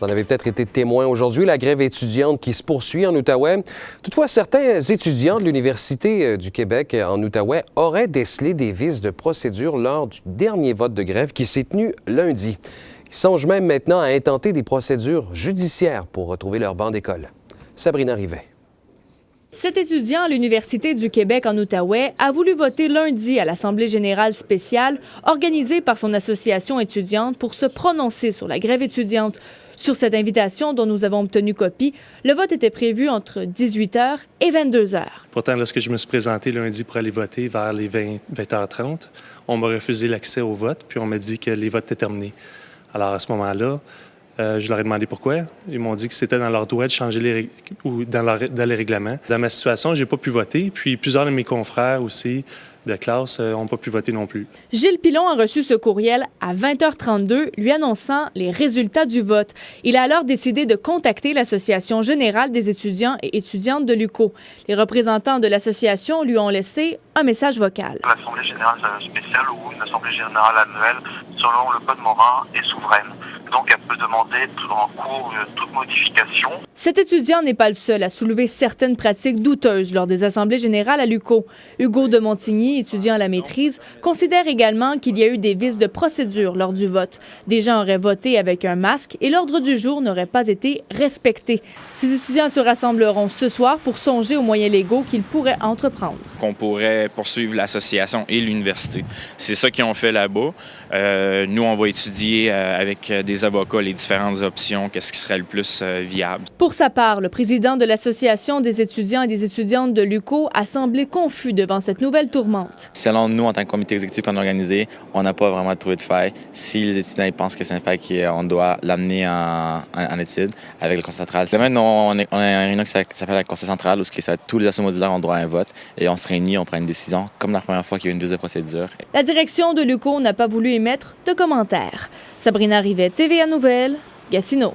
Vous en avez peut-être été témoin aujourd'hui, la grève étudiante qui se poursuit en Outaouais. Toutefois, certains étudiants de l'Université du Québec en Outaouais auraient décelé des vices de procédure lors du dernier vote de grève qui s'est tenu lundi. Ils songent même maintenant à intenter des procédures judiciaires pour retrouver leur banc d'école. Sabrina Rivet. Cet étudiant à l'Université du Québec en Outaouais a voulu voter lundi à l'Assemblée générale spéciale organisée par son association étudiante pour se prononcer sur la grève étudiante. Sur cette invitation dont nous avons obtenu copie, le vote était prévu entre 18h et 22h. Pourtant, lorsque je me suis présenté lundi pour aller voter vers les 20h30, on m'a refusé l'accès au vote, puis on m'a dit que les votes étaient terminés. Alors à ce moment-là, je leur ai demandé pourquoi. Ils m'ont dit que c'était dans leur droit de changer dans les règlements. Dans ma situation, je n'ai pas pu voter. Puis plusieurs de mes confrères aussi de classe n'ont pas pu voter non plus. Gilles Pilon a reçu ce courriel à 20h32 lui annonçant les résultats du vote. Il a alors décidé de contacter l'Association générale des étudiants et étudiantes de l'UQO. Les représentants de l'association lui ont laissé un message vocal. L'Assemblée générale spéciale ou une Assemblée générale annuelle, selon le Code morin, est souveraine. Donc, elle peut demander en cours toute modification. Cet étudiant n'est pas le seul à soulever certaines pratiques douteuses lors des assemblées générales à l'UQO. Hugo de Montigny, étudiant à la maîtrise, considère également qu'il y a eu des vices de procédure lors du vote. Des gens auraient voté avec un masque et l'ordre du jour n'aurait pas été respecté. Ces étudiants se rassembleront ce soir pour songer aux moyens légaux qu'ils pourraient entreprendre. Qu'on pourrait poursuivre l'association et l'université. C'est ça qu'ils ont fait là-bas. Nous, on va étudier avec des avocats les différentes options, qu'est-ce qui serait le plus viable. Pour sa part, le président de l'Association des étudiants et des étudiantes de l'UQO a semblé confus devant cette nouvelle tourmente. Selon nous, en tant que comité exécutif qu'on a organisé, on n'a pas vraiment trouvé de faille. Si les étudiants ils pensent que c'est une faille qu'on doit l'amener en étude avec le conseil central. Demain, on a une réunion qui s'appelle le conseil central où tous les assos modulaires ont droit à un vote et on se réunit, on prend une décision, comme la première fois qu'il y a eu une visite de procédure. La direction de l'UQO n'a pas voulu émettre de commentaires. Sabrina Rivet, TVA Nouvelles, Gatineau.